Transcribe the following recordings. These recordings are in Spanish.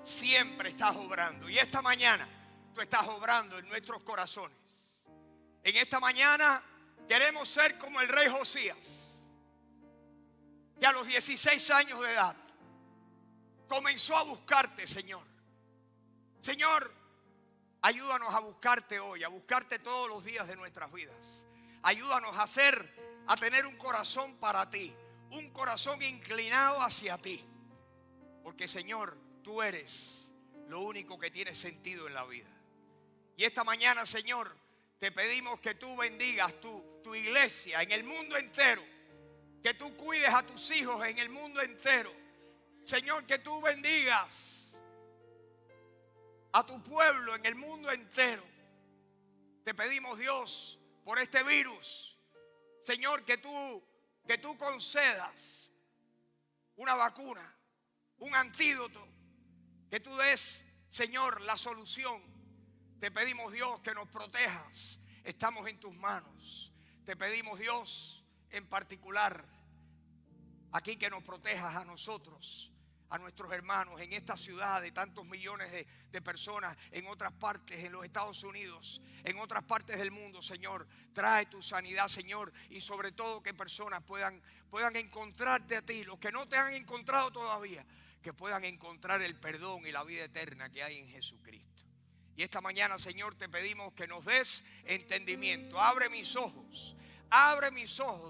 siempre estás obrando. Y esta mañana tú estás obrando en nuestros corazones. En esta mañana queremos ser como el rey Josías, que a los 16 años de edad comenzó a buscarte, Señor. Señor, ayúdanos a buscarte hoy, a buscarte todos los días de nuestras vidas. Ayúdanos a tener un corazón para ti, un corazón inclinado hacia ti. Porque, Señor, tú eres lo único que tiene sentido en la vida. Y esta mañana, Señor, te pedimos que tú bendigas tu iglesia en el mundo entero. Que tú cuides a tus hijos en el mundo entero. Señor, que tú bendigas a tu pueblo en el mundo entero. Te pedimos, Dios, por este virus. Señor, que tú concedas una vacuna, un antídoto. Que tú des, Señor, la solución. Te pedimos, Dios, que nos protejas. Estamos en tus manos. Te pedimos, Dios, en particular, aquí que nos protejas a nosotros, a nuestros hermanos en esta ciudad de tantos millones de personas, en otras partes, en los Estados Unidos, en otras partes del mundo, Señor. Trae tu sanidad, Señor, y sobre todo que personas puedan encontrarte a ti, los que no te han encontrado todavía, que puedan encontrar el perdón y la vida eterna que hay en Jesucristo. Y esta mañana, Señor, te pedimos que nos des entendimiento. Abre mis ojos,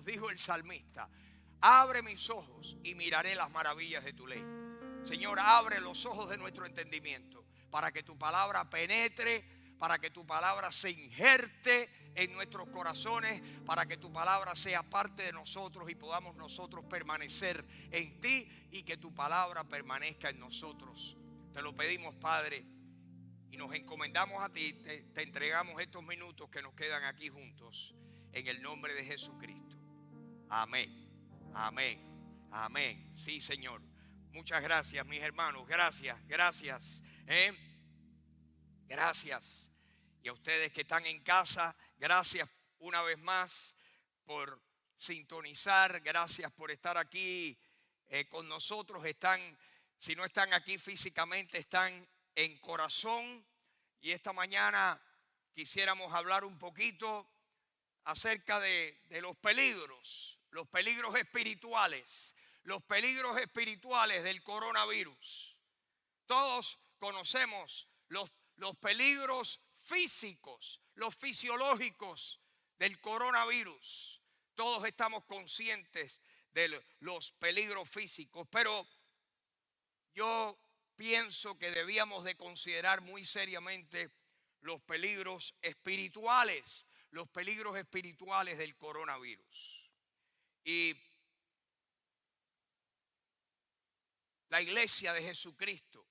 dijo el salmista. Abre mis ojos y miraré las maravillas de tu ley. Señor, abre los ojos de nuestro entendimiento para que tu palabra penetre, para que tu palabra se injerte en nuestros corazones, para que tu palabra sea parte de nosotros y podamos nosotros permanecer en ti y que tu palabra permanezca en nosotros. Te lo pedimos, Padre, y nos encomendamos a ti. Te entregamos estos minutos que nos quedan aquí juntos en el nombre de Jesucristo. Amén. Amén, amén. Sí, Señor. Muchas gracias, mis hermanos. Gracias. Gracias. Y a ustedes que están en casa, gracias una vez más por sintonizar. Gracias por estar aquí con nosotros. Si no están aquí físicamente, están en corazón. Y esta mañana quisiéramos hablar un poquito acerca de los peligros espirituales, del coronavirus. Todos conocemos los peligros físicos, los fisiológicos del coronavirus. Todos estamos conscientes de los peligros físicos, pero yo pienso que debíamos de considerar muy seriamente los peligros espirituales del coronavirus. Y la iglesia de Jesucristo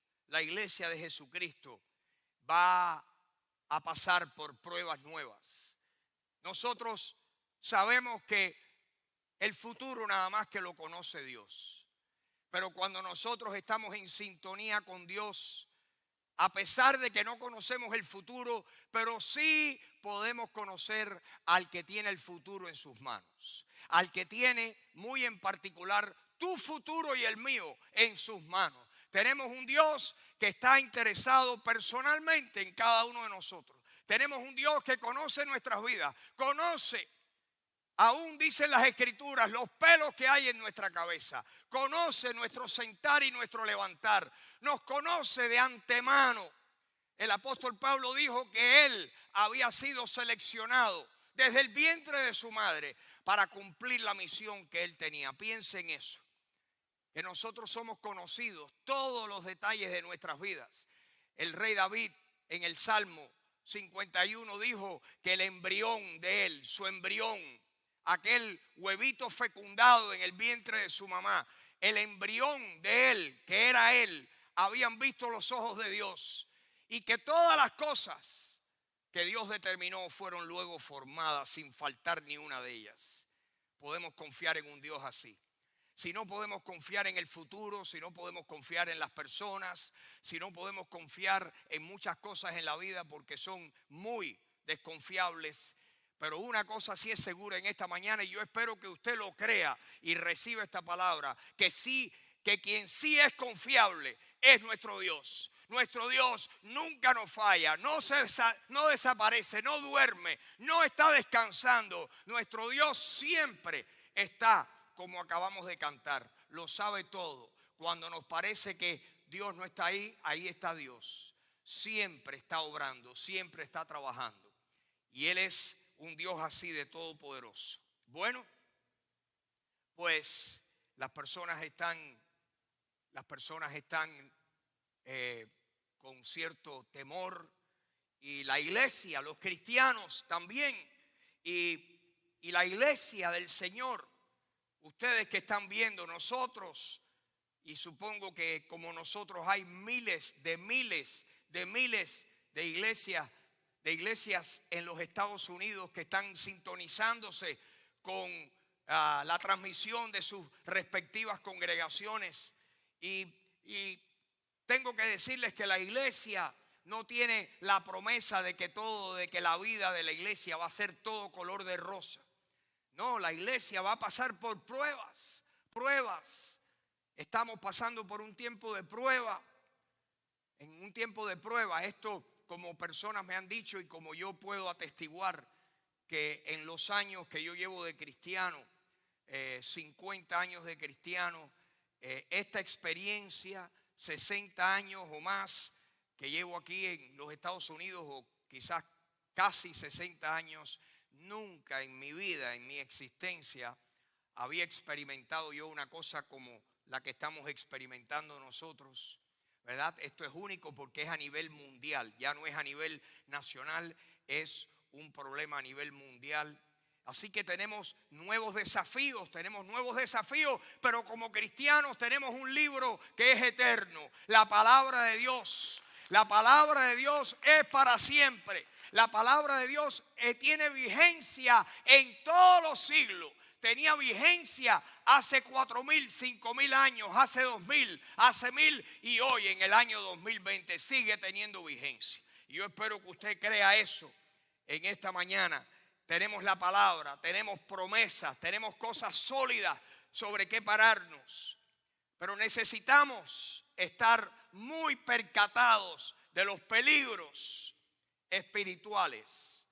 va a pasar por pruebas nuevas. Nosotros sabemos que el futuro nada más que lo conoce Dios. Pero cuando nosotros estamos en sintonía con Dios, a pesar de que no conocemos el futuro, pero sí podemos conocer al que tiene el futuro en sus manos. Al que tiene muy en particular tu futuro y el mío en sus manos. Tenemos un Dios que está interesado personalmente en cada uno de nosotros. Tenemos un Dios que conoce nuestras vidas. Conoce, aún dicen las Escrituras, los pelos que hay en nuestra cabeza. Conoce nuestro sentar y nuestro levantar. Nos conoce de antemano. El apóstol Pablo dijo que él había sido seleccionado desde el vientre de su madre para cumplir la misión que él tenía. Piensa en eso, que nosotros somos conocidos, todos los detalles de nuestras vidas. El rey David en el Salmo 51 dijo que el embrión de él, su embrión, aquel huevito fecundado en el vientre de su mamá, el embrión de él, que era él, habían visto los ojos de Dios, y que todas las cosas que Dios determinó fueron luego formadas sin faltar ni una de ellas. Podemos confiar en un Dios así. Si no podemos confiar en el futuro, si no podemos confiar en las personas, si no podemos confiar en muchas cosas en la vida porque son muy desconfiables, pero una cosa sí es segura en esta mañana, y yo espero que usted lo crea y reciba esta palabra, que quien sí es confiable es nuestro Dios. Nuestro Dios nunca nos falla, no desaparece, no duerme, no está descansando. Nuestro Dios siempre está, como acabamos de cantar, lo sabe todo. Cuando nos parece que Dios no está ahí, ahí está Dios. Siempre está obrando, siempre está trabajando. Y Él es un Dios así de todopoderoso. Bueno, pues las personas están con cierto temor, y la iglesia, los cristianos también, y la iglesia del Señor, ustedes que están viendo, nosotros, y supongo que como nosotros hay miles de iglesias en los Estados Unidos que están sintonizándose con la transmisión de sus respectivas congregaciones, y tengo que decirles que la iglesia no tiene la promesa de que la vida de la iglesia va a ser todo color de rosa. No, la iglesia va a pasar por pruebas. Estamos pasando por un tiempo de prueba. En un tiempo de prueba, esto como personas me han dicho y como yo puedo atestiguar, que en los años que yo llevo de cristiano, 50 años de cristiano, esta experiencia, 60 años o más que llevo aquí en los Estados Unidos, o quizás casi 60 años, nunca en mi vida, en mi existencia, había experimentado yo una cosa como la que estamos experimentando nosotros, ¿verdad? Esto es único porque es a nivel mundial, ya no es a nivel nacional, es un problema a nivel mundial. Así que tenemos nuevos desafíos, pero como cristianos tenemos un libro que es eterno, la palabra de Dios. La palabra de Dios es para siempre. La palabra de Dios tiene vigencia en todos los siglos. Tenía vigencia hace 4,000, 5,000 años, hace 2,000, hace 1,000, y hoy en el año 2020 sigue teniendo vigencia. Y yo espero que usted crea eso en esta mañana. Tenemos la palabra, tenemos promesas, tenemos cosas sólidas sobre qué pararnos. Pero necesitamos estar muy percatados de los peligros espirituales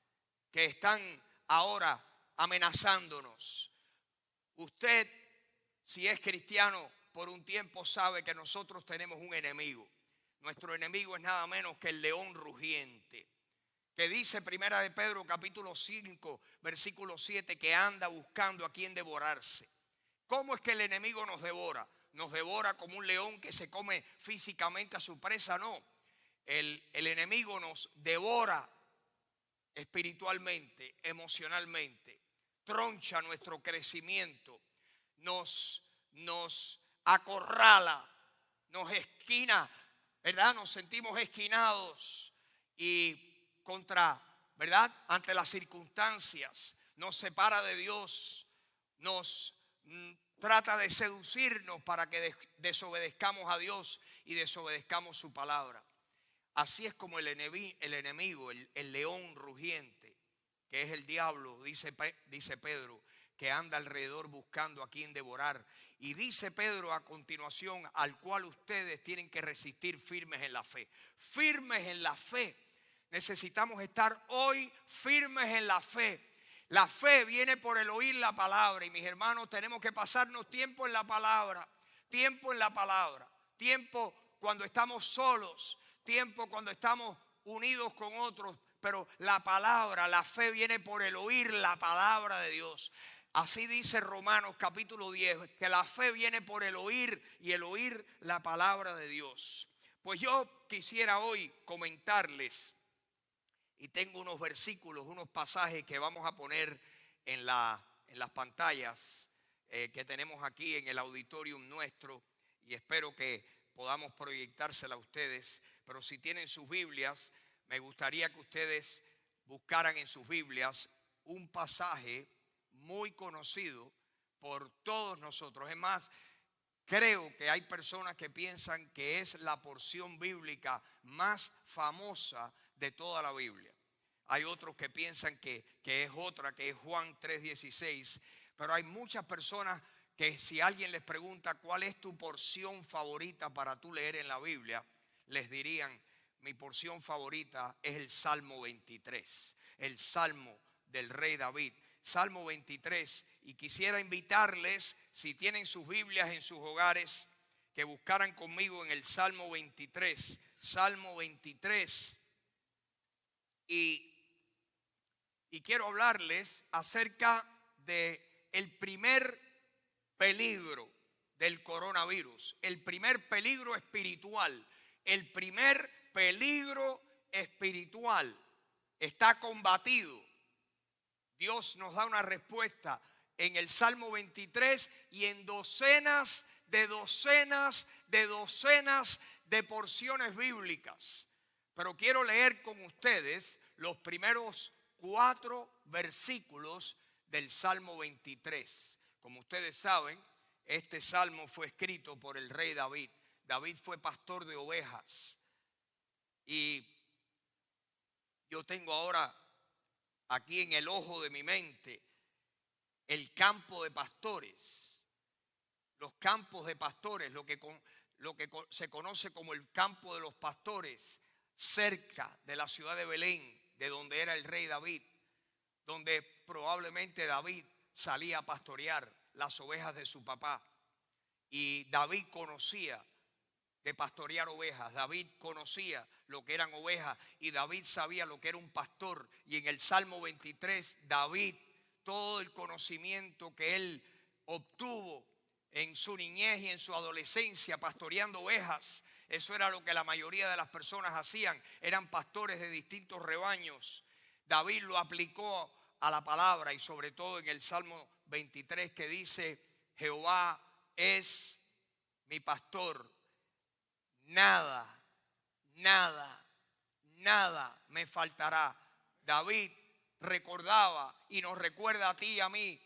que están ahora amenazándonos. Usted, si es cristiano por un tiempo, sabe que nosotros tenemos un enemigo. Nuestro enemigo es nada menos que el león rugiente, que dice Primera de Pedro capítulo 5 versículo 7 que anda buscando a quien devorarse. ¿Cómo es que el enemigo nos devora? ¿Nos devora como un león que se come físicamente a su presa? No, el enemigo nos devora espiritualmente, emocionalmente, troncha nuestro crecimiento, nos acorrala, nos esquina, ¿verdad? Nos sentimos esquinados y ¿verdad? Ante las circunstancias, nos separa de Dios, nos trata de seducirnos para que desobedezcamos a Dios y desobedezcamos su palabra. Así es como el enemigo, el león rugiente, que es el diablo, dice Pedro, que anda alrededor buscando a quien devorar. Y dice Pedro a continuación, al cual ustedes tienen que resistir firmes en la fe. Firmes en la fe. Necesitamos estar hoy firmes en la fe. La fe viene por el oír la palabra. Y mis hermanos, tenemos que pasarnos tiempo en la palabra. Tiempo cuando estamos solos. Tiempo cuando estamos unidos con otros. Pero la palabra, la fe viene por el oír la palabra de Dios. Así dice Romanos capítulo 10, que la fe viene por el oír y el oír la palabra de Dios. Pues yo quisiera hoy comentarles, y tengo unos versículos, unos pasajes que vamos a poner en las pantallas que tenemos aquí en el auditorium nuestro, y espero que podamos proyectársela a ustedes. Pero si tienen sus Biblias, me gustaría que ustedes buscaran en sus Biblias un pasaje muy conocido por todos nosotros. Es más, creo que hay personas que piensan que es la porción bíblica más famosa de toda la Biblia. Hay otros que piensan que es otra, que es Juan 3:16. Pero hay muchas personas que si alguien les pregunta cuál es tu porción favorita para tú leer en la Biblia, les dirían: mi porción favorita es el Salmo 23, el Salmo del rey David. Salmo 23, y quisiera invitarles, si tienen sus Biblias en sus hogares, que buscaran conmigo en el Salmo 23, Salmo 23, y quiero hablarles acerca de el primer peligro del coronavirus, el primer peligro espiritual, el primer peligro espiritual está combatido. Dios nos da una respuesta en el Salmo 23 y en docenas de porciones bíblicas. Pero quiero leer con ustedes los primeros 4 versículos del Salmo 23. Como ustedes saben, este salmo fue escrito por el rey David. David fue pastor de ovejas. Y yo tengo ahora aquí en el ojo de mi mente el campo de pastores. Los campos de pastores, lo que se conoce como el campo de los pastores, cerca de la ciudad de Belén, de donde era el rey David, donde probablemente David salía a pastorear las ovejas de su papá. Y David conocía de pastorear ovejas. David conocía lo que eran ovejas y David sabía lo que era un pastor. Y en el Salmo 23, David, todo el conocimiento que él obtuvo en su niñez y en su adolescencia pastoreando ovejas, eso era lo que la mayoría de las personas hacían, eran pastores de distintos rebaños. David lo aplicó a la palabra y sobre todo en el Salmo 23 que dice: Jehová es mi pastor, nada me faltará. David recordaba y nos recuerda a ti y a mí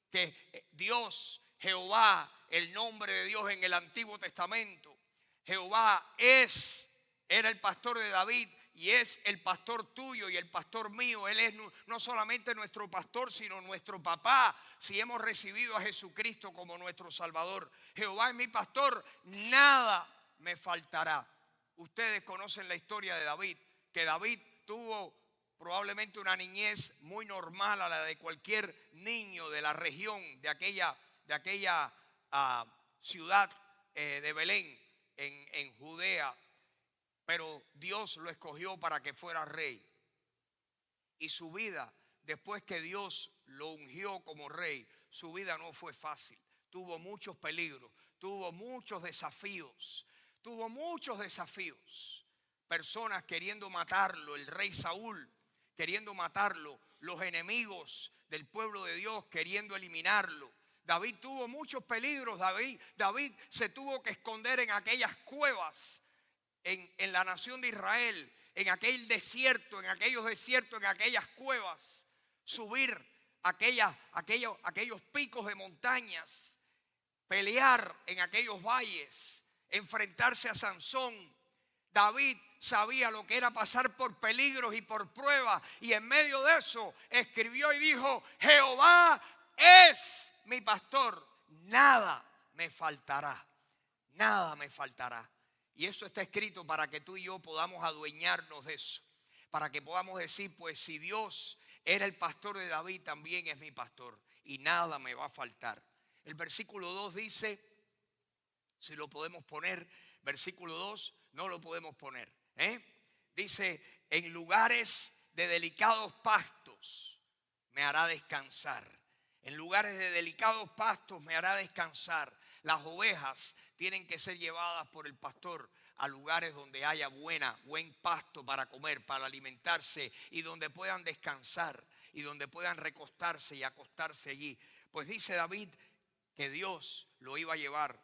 que Dios, Jehová, el nombre de Dios en el Antiguo Testamento, Jehová era el pastor de David y es el pastor tuyo y el pastor mío. Él es no solamente nuestro pastor, sino nuestro papá, si hemos recibido a Jesucristo como nuestro Salvador. Jehová es mi pastor, nada me faltará. Ustedes conocen la historia de David, que David tuvo probablemente una niñez muy normal a la de cualquier niño de la región, de aquella ciudad de Belén en Judea. Pero Dios lo escogió para que fuera rey. Y su vida, después que Dios lo ungió como rey, su vida no fue fácil. Tuvo muchos peligros, tuvo muchos desafíos. Personas queriendo matarlo, el rey Saúl queriendo matarlo, los enemigos del pueblo de Dios queriendo eliminarlo. David tuvo muchos peligros. David se tuvo que esconder en aquellas cuevas en la nación de Israel, en aquel desierto, en aquellos desiertos, en aquellas cuevas, subir aquellos picos de montañas, pelear en aquellos valles, enfrentarse a Sansón. David sabía lo que era pasar por peligros y por pruebas, y en medio de eso escribió y dijo: Jehová es mi pastor, nada me faltará, nada me faltará. Y eso está escrito para que tú y yo podamos adueñarnos de eso, para que podamos decir: pues si Dios era el pastor de David, también es mi pastor y nada me va a faltar. El versículo 2 dice, si lo podemos poner, versículo 2, no lo podemos poner, dice: en lugares de delicados pastos me hará descansar. En lugares de delicados pastos me hará descansar. Las ovejas tienen que ser llevadas por el pastor a lugares donde haya buen pasto para comer, para alimentarse, y donde puedan descansar y donde puedan recostarse y acostarse allí. Pues dice David que Dios lo iba a llevar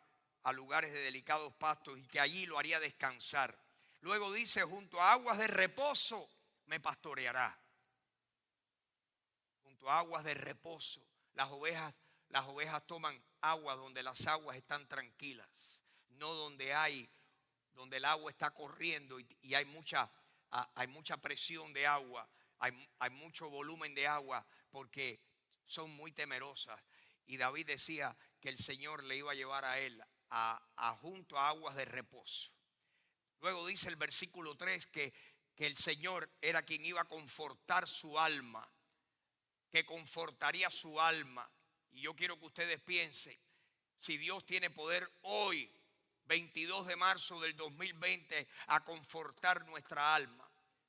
a lugares de delicados pastos y que allí lo haría descansar. Luego dice: junto a aguas de reposo me pastoreará. Junto a aguas de reposo. Las ovejas toman agua donde las aguas están tranquilas, no donde el agua está corriendo y hay mucha presión de agua, hay mucho volumen de agua, porque son muy temerosas. Y David decía que el Señor le iba a llevar a él junto a aguas de reposo. Luego dice el versículo 3 que el Señor era quien iba a confortar su alma, que confortaría su alma. Y yo quiero que ustedes piensen, si Dios tiene poder hoy, 22 de marzo del 2020, a confortar nuestra alma.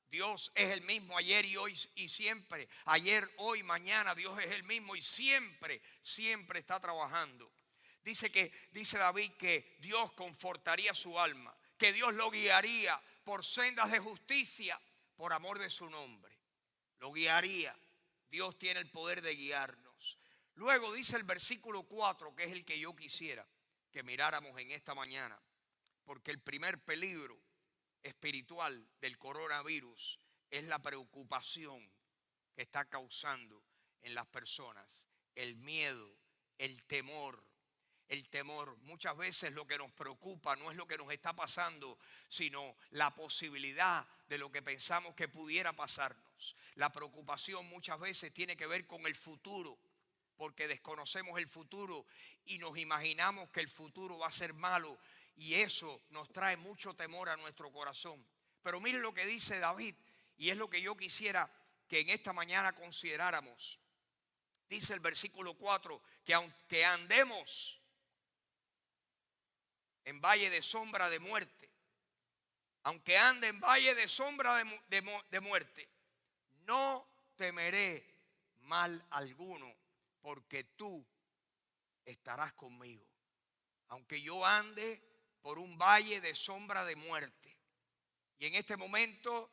Dios es el mismo ayer y hoy y siempre. Ayer, hoy, mañana, Dios es el mismo y siempre, siempre está trabajando. Dice David que Dios confortaría su alma, que Dios lo guiaría por sendas de justicia, por amor de su nombre. Lo guiaría. Dios tiene el poder de guiarnos. Luego dice el versículo 4, que es el que yo quisiera que miráramos en esta mañana, porque el primer peligro espiritual del coronavirus es la preocupación que está causando en las personas, el miedo, el temor. El temor, muchas veces lo que nos preocupa no es lo que nos está pasando, sino la posibilidad de lo que pensamos que pudiera pasarnos. La preocupación muchas veces tiene que ver con el futuro, porque desconocemos el futuro y nos imaginamos que el futuro va a ser malo, y eso nos trae mucho temor a nuestro corazón. Pero miren lo que dice David, y es lo que yo quisiera que en esta mañana consideráramos. Dice el versículo 4, que aunque andemos en valle de sombra de muerte, aunque ande en valle de sombra de muerte, no temeré mal alguno, porque tú estarás conmigo. Aunque yo ande por un valle de sombra de muerte. Y en este momento,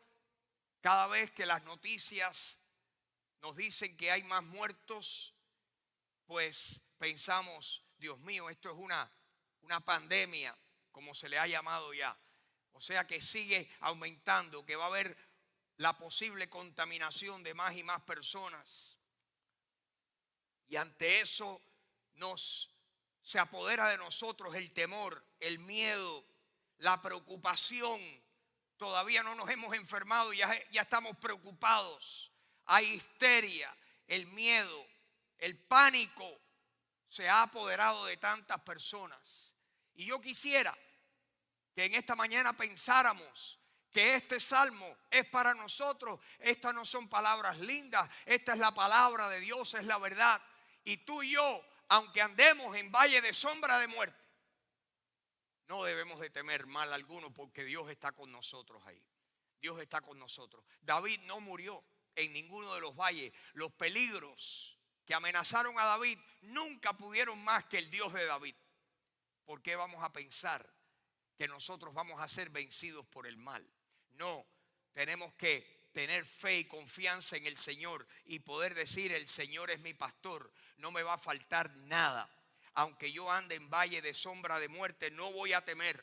cada vez que las noticias nos dicen que hay más muertos, pues pensamos, Dios mío, esto es una pandemia, como se le ha llamado ya. O sea que sigue aumentando, que va a haber la posible contaminación de más y más personas. Y ante eso se apodera de nosotros el temor, el miedo, la preocupación. Todavía no nos hemos enfermado y ya estamos preocupados. Hay histeria, el miedo, el pánico se ha apoderado de tantas personas. Y yo quisiera que en esta mañana pensáramos que este salmo es para nosotros. Estas no son palabras lindas, esta es la palabra de Dios, es la verdad. Y tú y yo, aunque andemos en valle de sombra de muerte, no debemos de temer mal alguno, porque Dios está con nosotros ahí. Dios está con nosotros. David no murió en ninguno de los valles. Los peligros que amenazaron a David nunca pudieron más que el Dios de David. ¿Por qué vamos a pensar que nosotros vamos a ser vencidos por el mal? No, tenemos que tener fe y confianza en el Señor y poder decir: el Señor es mi pastor, no me va a faltar nada. Aunque yo ande en valle de sombra de muerte, no voy a temer.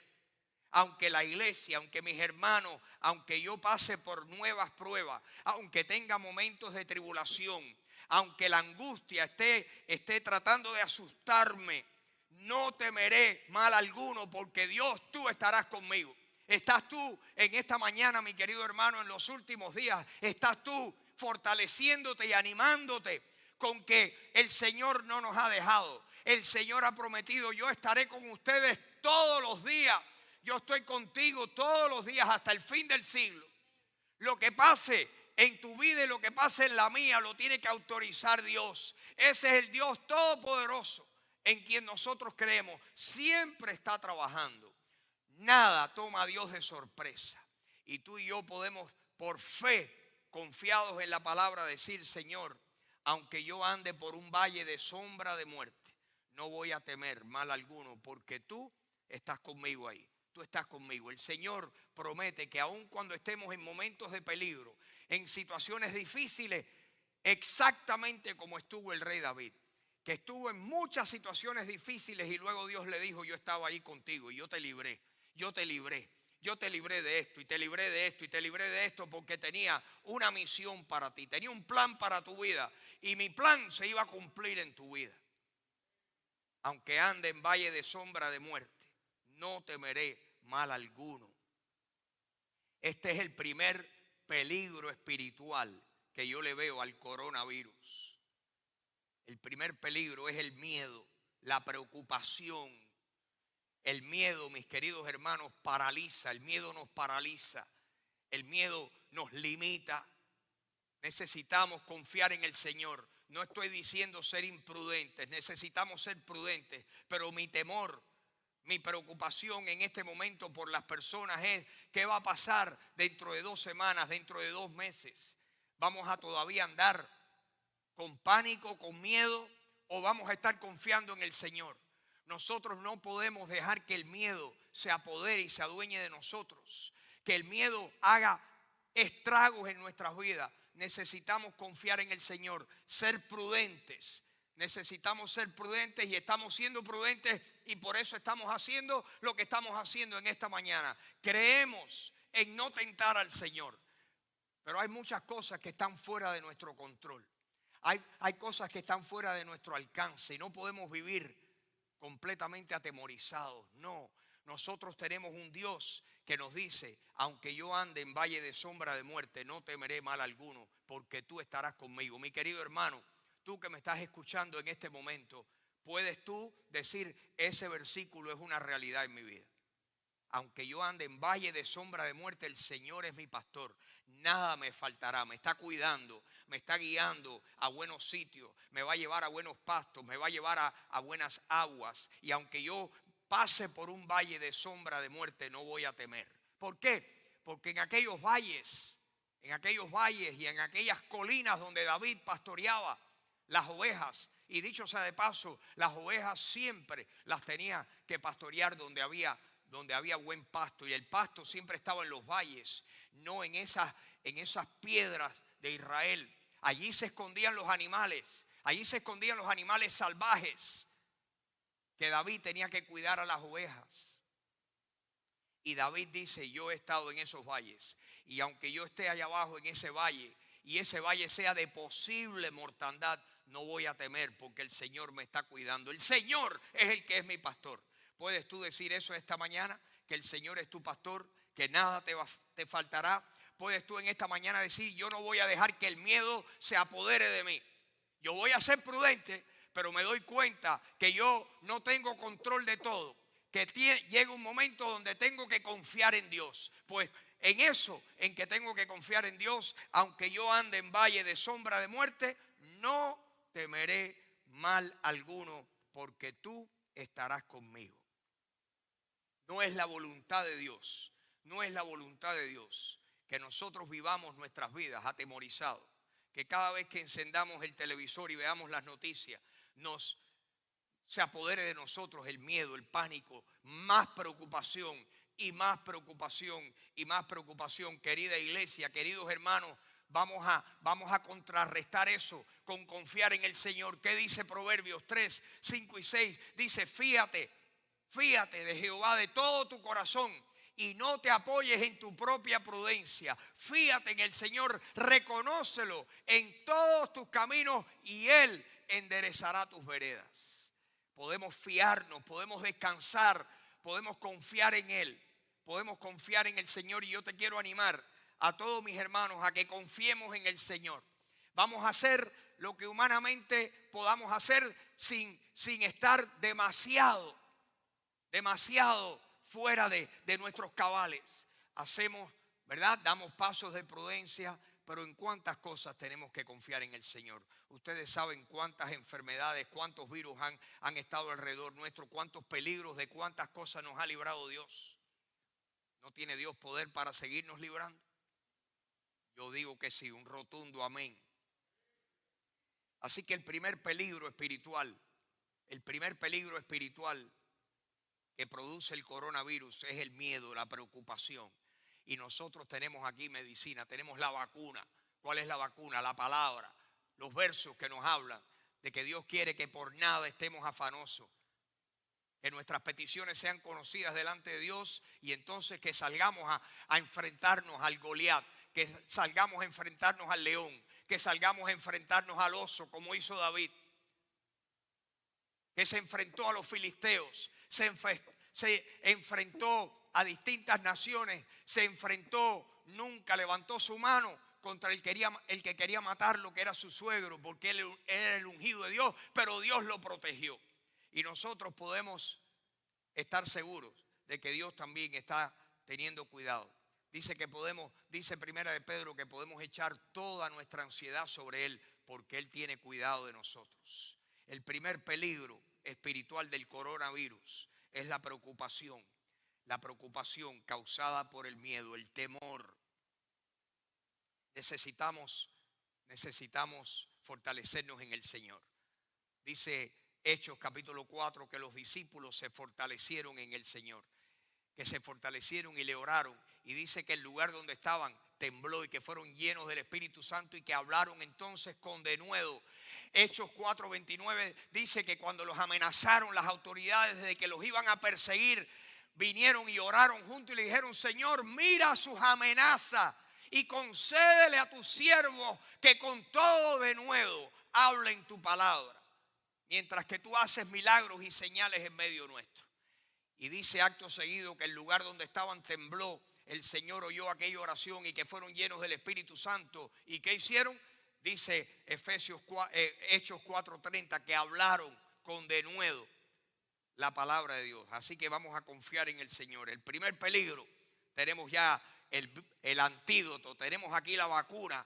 Aunque la iglesia, aunque mis hermanos, aunque yo pase por nuevas pruebas, aunque tenga momentos de tribulación, aunque la angustia esté tratando de asustarme, no temeré mal alguno, porque Dios, tú estarás conmigo. Estás tú en esta mañana, mi querido hermano, en los últimos días, estás tú fortaleciéndote y animándote con que el Señor no nos ha dejado. El Señor ha prometido: yo estaré con ustedes todos los días. Yo estoy contigo todos los días hasta el fin del siglo. Lo que pase en tu vida y lo que pase en la mía lo tiene que autorizar Dios. Ese es el Dios todopoderoso en quien nosotros creemos. Siempre está trabajando. Nada toma a Dios de sorpresa. Y tú y yo podemos, por fe, confiados en la palabra, decir: Señor, aunque yo ande por un valle de sombra de muerte, no voy a temer mal alguno, porque tú estás conmigo ahí. Tú estás conmigo. El Señor promete que aun cuando estemos en momentos de peligro, en situaciones difíciles, exactamente como estuvo el rey David, que estuvo en muchas situaciones difíciles y luego Dios le dijo: yo estaba ahí contigo y yo te libré, yo te libré. Yo te libré de esto y te libré de esto y te libré de esto, porque tenía una misión para ti, tenía un plan para tu vida, y mi plan se iba a cumplir en tu vida. Aunque ande en valle de sombra de muerte, no temeré mal alguno. Este es el primer peligro espiritual que yo le veo al coronavirus. El primer peligro es el miedo, la preocupación, el miedo, mis queridos hermanos, paraliza. El miedo nos paraliza. El miedo nos limita. Necesitamos confiar en el Señor. No estoy diciendo ser imprudentes, necesitamos ser prudentes, pero mi temor, mi preocupación en este momento por las personas es qué va a pasar dentro de 2 semanas, dentro de 2 meses. ¿Vamos a todavía andar con pánico, con miedo, o vamos a estar confiando en el Señor? Nosotros no podemos dejar que el miedo se apodere y se adueñe de nosotros, que el miedo haga estragos en nuestras vidas. Necesitamos confiar en el Señor, ser prudentes. Necesitamos ser prudentes y estamos siendo prudentes, y por eso estamos haciendo lo que estamos haciendo en esta mañana. Creemos en no tentar al Señor, pero hay muchas cosas que están fuera de nuestro control. Hay cosas que están fuera de nuestro alcance y no podemos vivir completamente atemorizados. No, nosotros tenemos un Dios que nos dice: aunque yo ande en valle de sombra de muerte, no temeré mal alguno, porque tú estarás conmigo. Mi querido hermano, tú que me estás escuchando en este momento, ¿puedes tú decir ese versículo es una realidad en mi vida? Aunque yo ande en valle de sombra de muerte, el Señor es mi pastor. Nada me faltará, me está cuidando, me está guiando a buenos sitios, me va a llevar a buenos pastos, me va a llevar a buenas aguas. Y aunque yo pase por un valle de sombra de muerte, no voy a temer. ¿Por qué? Porque en aquellos valles y en aquellas colinas donde David pastoreaba las ovejas, y dicho sea de paso, las ovejas siempre las tenía que pastorear donde había buen pasto, y el pasto siempre estaba en los valles, no en esas piedras de Israel. Allí se escondían los animales, salvajes, que David tenía que cuidar a las ovejas. Y David dice: yo he estado en esos valles, y aunque yo esté allá abajo en ese valle, y ese valle sea de posible mortandad, no voy a temer, porque el Señor me está cuidando. El Señor es el que es mi pastor. ¿Puedes tú decir eso esta mañana? Que el Señor es tu pastor, que nada te faltará. ¿Puedes tú en esta mañana decir: yo no voy a dejar que el miedo se apodere de mí? Yo voy a ser prudente, pero me doy cuenta que yo no tengo control de todo, que llega un momento donde tengo que confiar en Dios. Pues en eso, en que tengo que confiar en Dios, aunque yo ande en valle de sombra de muerte, no temeré mal alguno, porque tú estarás conmigo. No es la voluntad de Dios, que nosotros vivamos nuestras vidas atemorizados, que cada vez que encendamos el televisor y veamos las noticias, se apodere de nosotros el miedo, el pánico, más preocupación y más preocupación y más preocupación. Querida iglesia, queridos hermanos, vamos a contrarrestar eso con confiar en el Señor. ¿Qué dice Proverbios 3, 5 y 6? Dice: fíate de Jehová de todo tu corazón y no te apoyes en tu propia prudencia. Fíate en el Señor, reconócelo en todos tus caminos y Él enderezará tus veredas. Podemos fiarnos, podemos descansar, podemos confiar en Él, podemos confiar en el Señor. Y yo te quiero animar a todos mis hermanos a que confiemos en el Señor. Vamos a hacer lo que humanamente podamos hacer sin estar demasiado fuera de nuestros cabales. Hacemos, ¿verdad? Damos pasos de prudencia, pero en cuántas cosas tenemos que confiar en el Señor. Ustedes saben cuántas enfermedades, cuántos virus han estado alrededor nuestro, cuántos peligros, de cuántas cosas nos ha librado Dios. ¿No tiene Dios poder para seguirnos librando? Yo digo que sí, un rotundo amén. Así que el primer peligro espiritual que produce el coronavirus es el miedo, la preocupación. Y nosotros tenemos aquí medicina, tenemos la vacuna. ¿Cuál es la vacuna? La palabra, los versos que nos hablan de que Dios quiere que por nada estemos afanosos, que nuestras peticiones sean conocidas delante de Dios, y entonces que salgamos a enfrentarnos al Goliat, que salgamos a enfrentarnos al león, que salgamos a enfrentarnos al oso, como hizo David, que se enfrentó a los filisteos, se enfrentó a distintas naciones, nunca levantó su mano contra el que quería matarlo, que era su suegro, porque él era el ungido de Dios, pero Dios lo protegió. Y nosotros podemos estar seguros de que Dios también está teniendo cuidado. Dice Primera de Pedro que podemos echar toda nuestra ansiedad sobre Él porque Él tiene cuidado de nosotros. El primer peligro espiritual del coronavirus es la preocupación causada por el miedo, el temor. Necesitamos fortalecernos en el Señor. Dice Hechos capítulo 4 que los discípulos se fortalecieron en el Señor, que se fortalecieron y le oraron. Y dice que el lugar donde estaban tembló y que fueron llenos del Espíritu Santo y que hablaron entonces con denuedo. Hechos 4:29 dice que cuando los amenazaron las autoridades de que los iban a perseguir, vinieron y oraron juntos y le dijeron: Señor, mira sus amenazas y concédele a tus siervos que con todo denuedo hablen tu palabra, mientras que tú haces milagros y señales en medio nuestro. Y dice acto seguido que el lugar donde estaban tembló. El Señor oyó aquella oración y que fueron llenos del Espíritu Santo. ¿Y qué hicieron? Dice Hechos 4:30 que hablaron con denuedo la palabra de Dios. Así que vamos a confiar en el Señor. El primer peligro, tenemos ya el antídoto, tenemos aquí la vacuna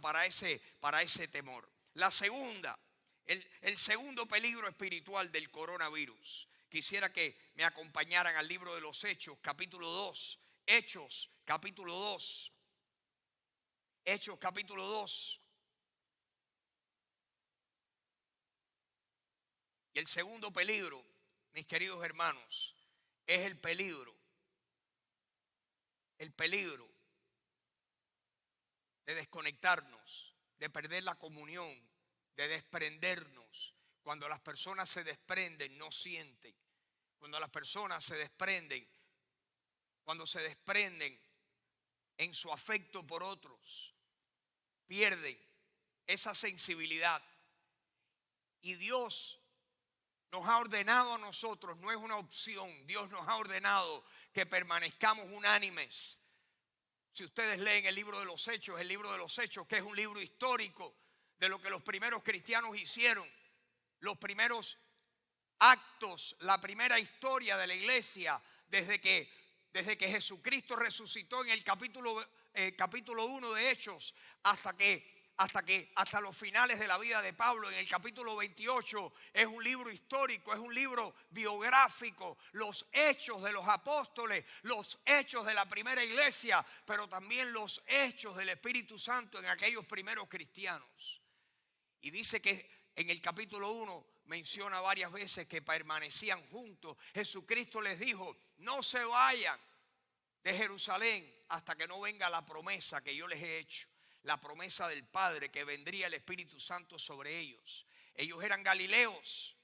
para ese temor. La segunda, el segundo peligro espiritual del coronavirus. Quisiera que me acompañaran al libro de los Hechos, capítulo 2. Hechos, capítulo 2. Hechos, capítulo 2. Y el segundo peligro, mis queridos hermanos, es el peligro de desconectarnos, de perder la comunión, de desprendernos. Cuando las personas se desprenden, no sienten. Cuando las personas se desprenden, cuando se desprenden en su afecto por otros, pierden esa sensibilidad. Y Dios nos ha ordenado a nosotros, no es una opción, Dios nos ha ordenado que permanezcamos unánimes. Si ustedes leen el libro de los Hechos, que es un libro histórico de lo que los primeros cristianos hicieron, los primeros actos, la primera historia de la iglesia, desde que Jesucristo resucitó en el capítulo 1 de Hechos, hasta los finales de la vida de Pablo en el capítulo 28, es un libro histórico, es un libro biográfico, los hechos de los apóstoles, los hechos de la primera iglesia, pero también los hechos del Espíritu Santo en aquellos primeros cristianos. Y dice que en el capítulo 1 menciona varias veces que permanecían juntos. Jesucristo les dijo: no se vayan de Jerusalén hasta que no venga la promesa que yo les he hecho. La promesa del Padre, que vendría el Espíritu Santo sobre ellos. Ellos eran galileos,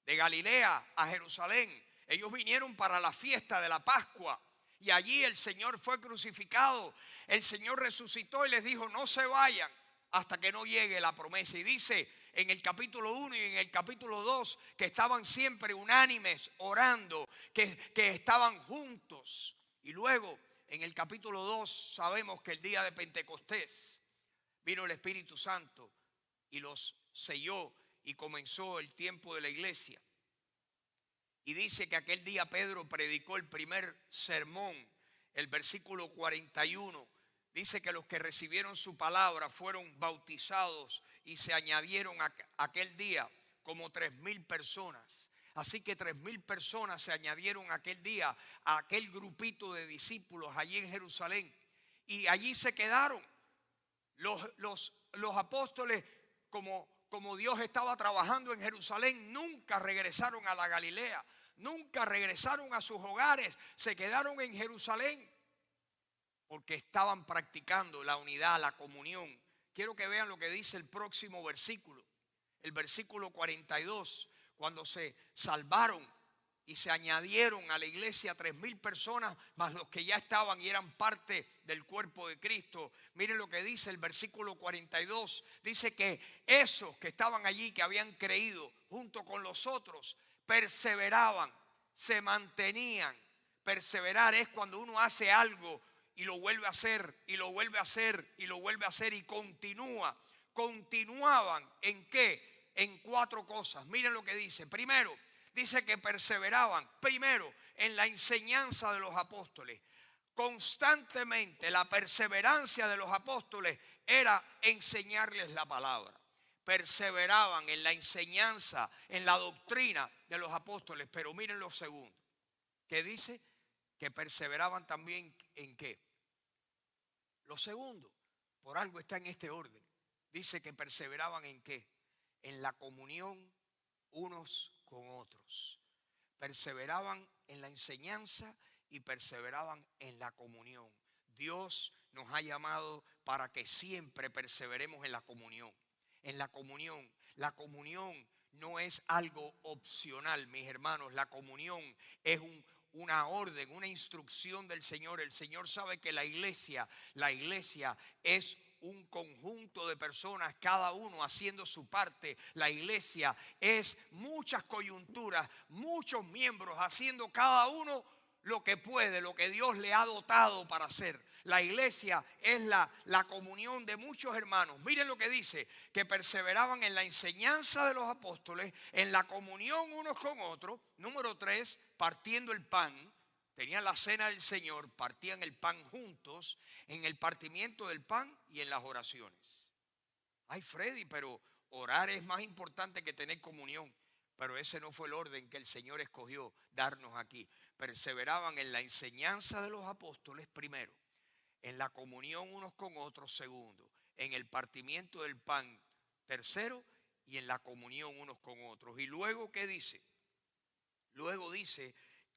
de Galilea a Jerusalén. Ellos vinieron para la fiesta de la Pascua y allí el Señor fue crucificado. El Señor resucitó y les dijo: no se vayan hasta que no llegue la promesa. Y dice en el capítulo 1 y en el capítulo 2 que estaban siempre unánimes orando, que estaban juntos. Y luego en el capítulo 2 sabemos que el día de Pentecostés vino el Espíritu Santo y los selló y comenzó el tiempo de la iglesia. Y dice que aquel día Pedro predicó el primer sermón. El versículo 41 dice que los que recibieron su palabra fueron bautizados y se añadieron aquel día como 3,000 personas. Así que 3,000 personas se añadieron aquel día a aquel grupito de discípulos allí en Jerusalén. Y allí se quedaron. Los apóstoles, como Dios estaba trabajando en Jerusalén, nunca regresaron a la Galilea, nunca regresaron a sus hogares, se quedaron en Jerusalén porque estaban practicando la unidad, la comunión. Quiero que vean lo que dice el próximo versículo, el versículo 42, cuando se salvaron y se añadieron a la iglesia 3,000 personas, más los que ya estaban y eran parte del cuerpo de Cristo. Miren lo que dice el versículo 42. Dice que esos que estaban allí, que habían creído junto con los otros, perseveraban, se mantenían. Perseverar es cuando uno hace algo y lo vuelve a hacer, y lo vuelve a hacer, y lo vuelve a hacer, y continúa. Continuaban ¿en qué? en 4 cosas. Miren lo que dice. Primero, dice que perseveraban, primero, en la enseñanza de los apóstoles. Constantemente la perseverancia de los apóstoles era enseñarles la palabra. Perseveraban en la enseñanza, en la doctrina de los apóstoles. Pero miren lo segundo, que dice que perseveraban también en ¿qué? Lo segundo, por algo está en este orden. Dice que perseveraban en ¿qué? En la comunión unos con otros. Perseveraban en la enseñanza y perseveraban en la comunión. Dios nos ha llamado para que siempre perseveremos en la comunión. En la comunión. La comunión no es algo opcional, mis hermanos. La comunión es una orden, una instrucción del Señor. El Señor sabe que la iglesia es un conjunto de personas, cada uno haciendo su parte. La iglesia es muchas coyunturas, muchos miembros haciendo cada uno lo que puede, lo que Dios le ha dotado para hacer. La iglesia es la comunión de muchos hermanos. Miren lo que dice, que perseveraban en la enseñanza de los apóstoles, en la comunión unos con otros. Número 3, partiendo el pan. Tenían la cena del Señor, partían el pan juntos, en el partimiento del pan y en las oraciones. Ay, Freddy, pero orar es más importante que tener comunión. Pero ese no fue el orden que el Señor escogió darnos aquí. Perseveraban en la enseñanza de los apóstoles primero, en la comunión unos con otros segundo, en el partimiento del pan tercero y en la comunión unos con otros. Y luego, ¿qué dice? Luego dice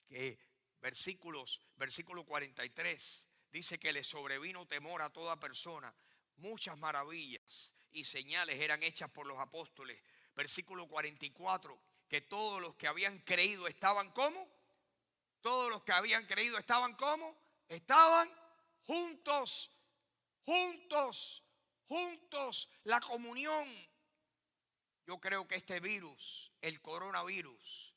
que versículo 43, dice que le sobrevino temor a toda persona. Muchas maravillas y señales eran hechas por los apóstoles. Versículo 44, que todos los que habían creído estaban ¿cómo? Todos los que habían creído estaban ¿cómo? Estaban juntos, juntos, juntos. La comunión. Yo creo que este virus, el coronavirus,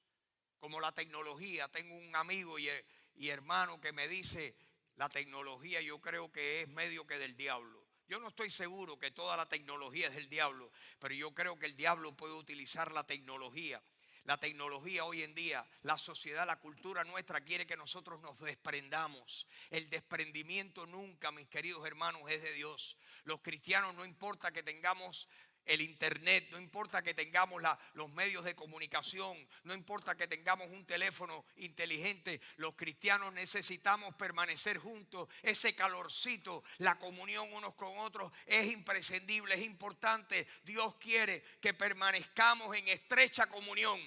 como la tecnología, tengo un amigo y hermano que me dice, la tecnología yo creo que es medio que del diablo. Yo no estoy seguro que toda la tecnología es del diablo, pero yo creo que el diablo puede utilizar la tecnología. La tecnología hoy en día, la sociedad, la cultura nuestra quiere que nosotros nos desprendamos. El desprendimiento nunca, mis queridos hermanos, es de Dios. Los cristianos, no importa que tengamos el internet, no importa que tengamos los medios de comunicación, no importa que tengamos un teléfono inteligente, los cristianos necesitamos permanecer juntos. Ese calorcito, la comunión unos con otros es imprescindible, es importante. Dios quiere que permanezcamos en estrecha comunión,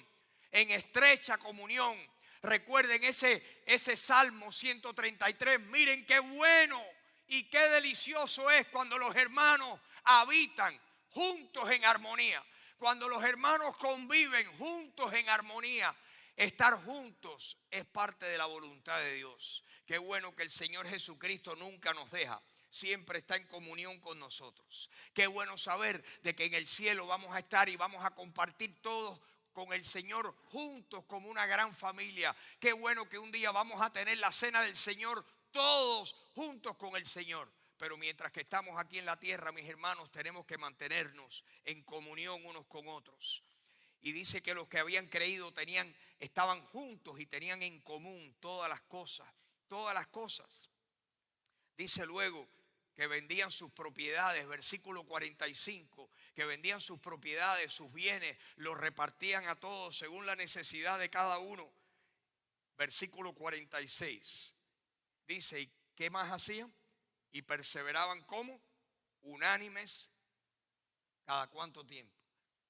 en estrecha comunión. Recuerden ese Salmo 133, miren qué bueno y qué delicioso es cuando los hermanos habitan juntos en armonía. Cuando los hermanos conviven juntos en armonía. Estar juntos es parte de la voluntad de Dios. Qué bueno que el Señor Jesucristo nunca nos deja. Siempre está en comunión con nosotros. Qué bueno saber de que en el cielo vamos a estar y vamos a compartir todos con el Señor juntos como una gran familia. Qué bueno que un día vamos a tener la cena del Señor todos juntos con el Señor. Pero mientras que estamos aquí en la tierra, mis hermanos, tenemos que mantenernos en comunión unos con otros. Y dice que los que habían creído estaban juntos y tenían en común todas las cosas. Todas las cosas. Dice luego que vendían sus propiedades, versículo 45, que vendían sus propiedades, sus bienes, los repartían a todos según la necesidad de cada uno. Versículo 46, dice, ¿y qué más hacían? Y perseveraban ¿cómo? Unánimes. ¿Cada cuánto tiempo?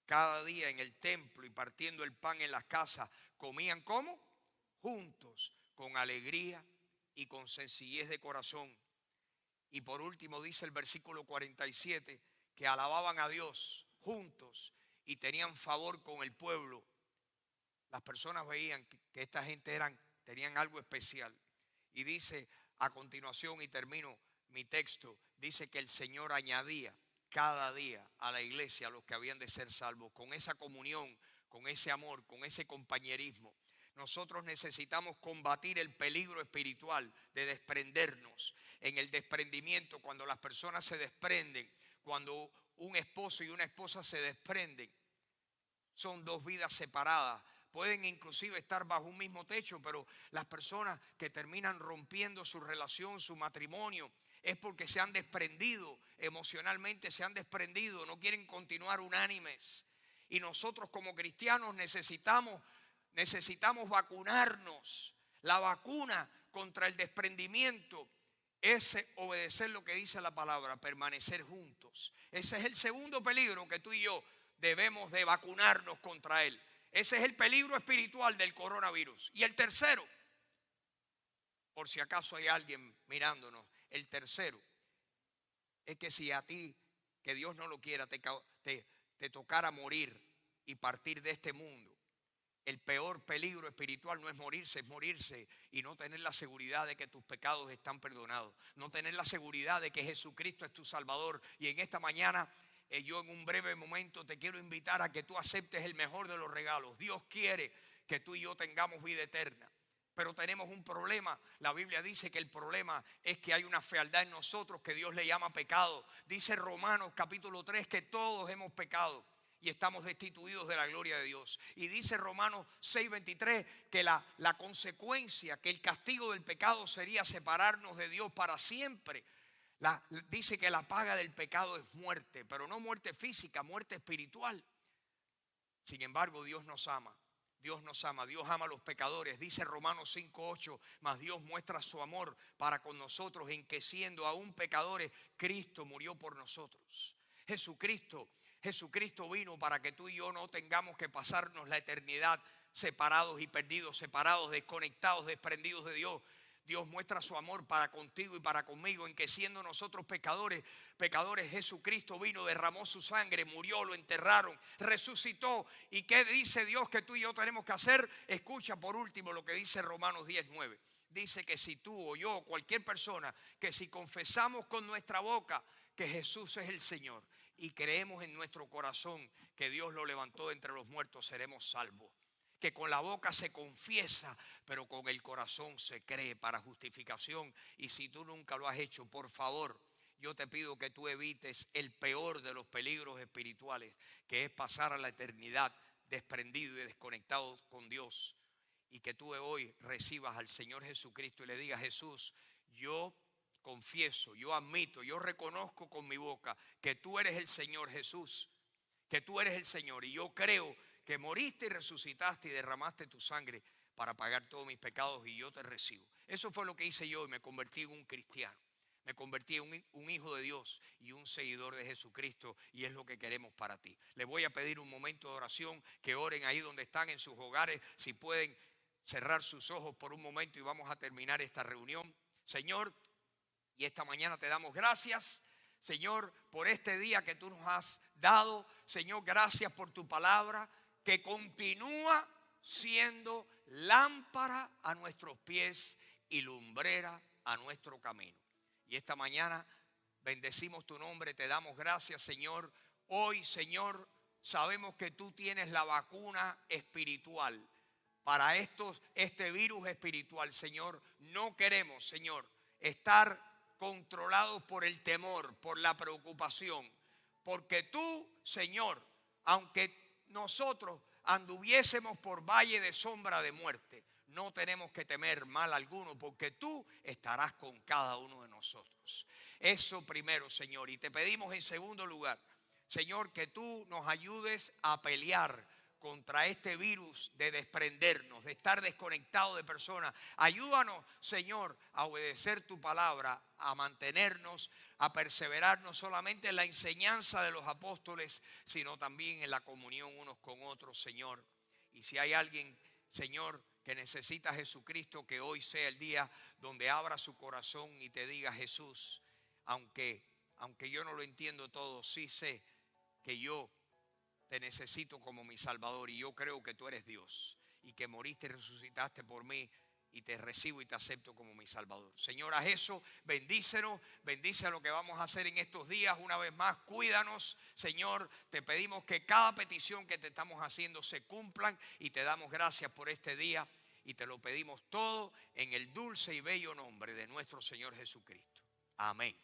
Cada día en el templo y partiendo el pan en las casas. ¿Comían cómo? Juntos, con alegría y con sencillez de corazón. Y por último dice el versículo 47, que alababan a Dios juntos y tenían favor con el pueblo. Las personas veían que esta gente tenían algo especial. Y dice a continuación, y termino mi texto, dice que el Señor añadía cada día a la iglesia a los que habían de ser salvos. Con esa comunión, con ese amor, con ese compañerismo. Nosotros necesitamos combatir el peligro espiritual de desprendernos. En el desprendimiento, cuando las personas se desprenden, cuando un esposo y una esposa se desprenden, son dos vidas separadas. Pueden inclusive estar bajo un mismo techo, pero las personas que terminan rompiendo su relación, su matrimonio, es porque se han desprendido emocionalmente, se han desprendido, no quieren continuar unánimes. Y nosotros como cristianos necesitamos vacunarnos. La vacuna contra el desprendimiento es obedecer lo que dice la palabra, permanecer juntos. Ese es el segundo peligro que tú y yo debemos de vacunarnos contra él. Ese es el peligro espiritual del coronavirus. Y el tercero, por si acaso hay alguien mirándonos, el tercero es que si a ti, que Dios no lo quiera, te tocara morir y partir de este mundo, el peor peligro espiritual no es morirse y no tener la seguridad de que tus pecados están perdonados, no tener la seguridad de que Jesucristo es tu Salvador. Y en esta mañana yo en un breve momento te quiero invitar a que tú aceptes el mejor de los regalos. Dios quiere que tú y yo tengamos vida eterna, pero tenemos un problema. La Biblia dice que el problema es que hay una fealdad en nosotros que Dios le llama pecado. Dice Romanos capítulo 3 que todos hemos pecado y estamos destituidos de la gloria de Dios. Y dice Romanos 6:23 que la consecuencia, que el castigo del pecado sería separarnos de Dios para siempre. Dice que la paga del pecado es muerte, pero no muerte física, muerte espiritual. Sin embargo, Dios nos ama. Dios nos ama, Dios ama a los pecadores. Dice Romanos 5:8, mas Dios muestra su amor para con nosotros en que siendo aún pecadores, Cristo murió por nosotros. Jesucristo vino para que tú y yo no tengamos que pasarnos la eternidad separados y perdidos, separados, desconectados, desprendidos de Dios. Dios muestra su amor para contigo y para conmigo en que siendo nosotros pecadores, Jesucristo vino, derramó su sangre, murió, lo enterraron, resucitó. ¿Y qué dice Dios que tú y yo tenemos que hacer? Escucha por último lo que dice Romanos 10:9. Dice que si tú o yo o cualquier persona, que si confesamos con nuestra boca que Jesús es el Señor y creemos en nuestro corazón que Dios lo levantó de entre los muertos, seremos salvos. Que con la boca se confiesa, pero con el corazón se cree para justificación. Y si tú nunca lo has hecho, por favor, yo te pido que tú evites el peor de los peligros espirituales, que es pasar a la eternidad desprendido y desconectado con Dios. Y que tú hoy recibas al Señor Jesucristo y le digas: Jesús, yo confieso, yo admito, yo reconozco con mi boca que tú eres el Señor, Jesús, que tú eres el Señor, y yo creo que moriste y resucitaste y derramaste tu sangre para pagar todos mis pecados, y yo te recibo. Eso fue lo que hice yo y me convertí en un cristiano. Me convertí en un hijo de Dios y un seguidor de Jesucristo, y es lo que queremos para ti. Les voy a pedir un momento de oración, que oren ahí donde están en sus hogares, si pueden cerrar sus ojos por un momento, y vamos a terminar esta reunión. Señor, y esta mañana te damos gracias, Señor, por este día que tú nos has dado. Señor, gracias por tu palabra, que continúa siendo lámpara a nuestros pies y lumbrera a nuestro camino. Y esta mañana bendecimos tu nombre, te damos gracias, Señor. Hoy, Señor, sabemos que tú tienes la vacuna espiritual para este virus espiritual, Señor. No queremos, Señor, estar controlados por el temor, por la preocupación, porque tú, Señor, aunque nosotros anduviésemos por valle de sombra de muerte, no tenemos que temer mal alguno, porque tú estarás con cada uno de nosotros. Eso primero, Señor. Y te pedimos en segundo lugar, Señor, que tú nos ayudes a pelear contra este virus de desprendernos, de estar desconectados de personas. Ayúdanos, Señor, a obedecer tu palabra, a mantenernos, a perseverar no solamente en la enseñanza de los apóstoles, sino también en la comunión unos con otros, Señor. Y si hay alguien, Señor, que necesita a Jesucristo, que hoy sea el día donde abra su corazón y te diga: Jesús, aunque yo no lo entiendo todo, sí sé que yo te necesito como mi Salvador, y yo creo que tú eres Dios y que moriste y resucitaste por mí, y te recibo y te acepto como mi Salvador. Señor, haz eso, bendícenos, bendice lo que vamos a hacer en estos días. Una vez más, cuídanos, Señor. Te pedimos que cada petición que te estamos haciendo se cumplan, y te damos gracias por este día, y te lo pedimos todo en el dulce y bello nombre de nuestro Señor Jesucristo. Amén.